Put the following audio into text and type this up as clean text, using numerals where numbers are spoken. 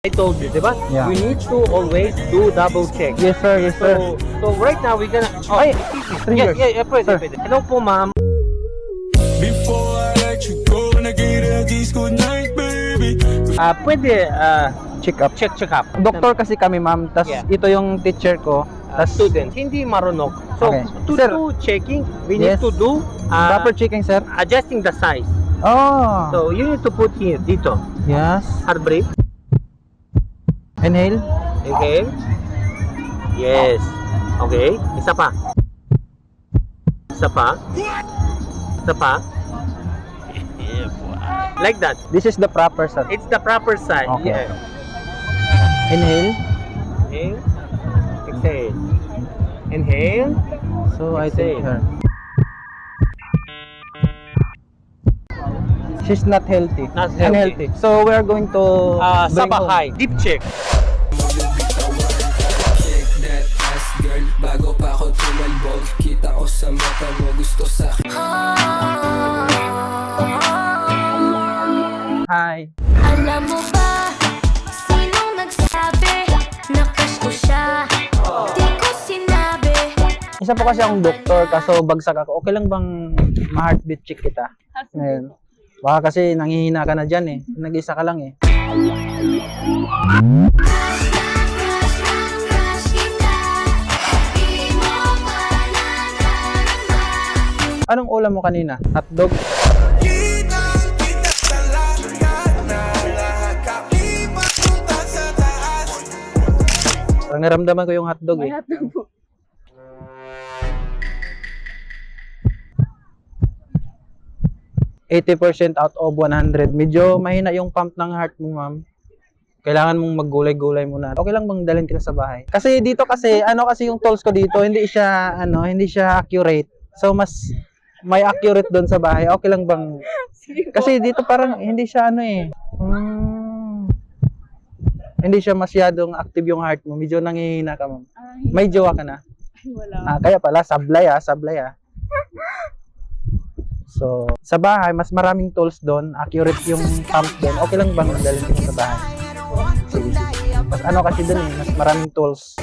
I told you, diba? Yeah. We need to always do double check. Yes sir, yes sir. So right now we're gonna. Oh, Ay, yeah, yeah, pwede, Sir. pwede. Hello po, ma'am. Before I let you go, and I get a kiss good night, baby. Pwede, Check up. check up. Doktor kasi kami ma'am, tas Yeah. ito yung teacher ko. Tas Student, hindi marunok. So, Okay. to Sir. do checking, we need Yes. to do proper checking sir. adjusting the size. Oh. So, you need to put here, dito. Yes. Hard breath. Inhale. Okay. Yes. Okay. Isa pa. Isa pa. Isa pa. Like that. This is the proper sir. It's the proper size. Okay. Yeah. Inhale. Inhale. Exhale. Inhale. So I Exhale. take her. She's not healthy. Not healthy. Unhealthy. So we are going to Sa bring home. bahay. Deep check. Check that ass, girl. Bago pa ako tumalbog, kita ko sa mata mo, gusto sa Hi. Alam mo ba, sinong nagsabi na crush ko siya? Di ko sinabi. Isa po kasi akong doktor, kaso bagsak ako. Okay lang bang ma-heartbeat check kita? Ngayon. Baka kasi nanghihina ka na dyan eh. Nag-isa ka lang eh. Crush kita, di mo pa nararamdaman. Anong ulam mo kanina? Hotdog? Parang naramdaman ko yung hotdog eh. 80% out of 100. Medyo mahina yung pump ng heart mo, ma'am. Kailangan mong maggulay-gulay muna. Okay lang bang dalhin kita sa bahay? Kasi dito kasi, ano kasi yung tools ko dito, hindi siya accurate. So mas may accurate doon sa bahay. Okay lang bang kasi dito parang hindi siya hindi siya masyadong active yung heart mo. Medyo nangihina ka, ma'am. May jowa ka na? Wala. Kaya pala, sablay ah. So, sa bahay, mas maraming tools doon. Accurate yung pump doon. Okay lang bang dalhin kita sa bahay? Sige. Mas ano kasi doon eh, mas maraming tools.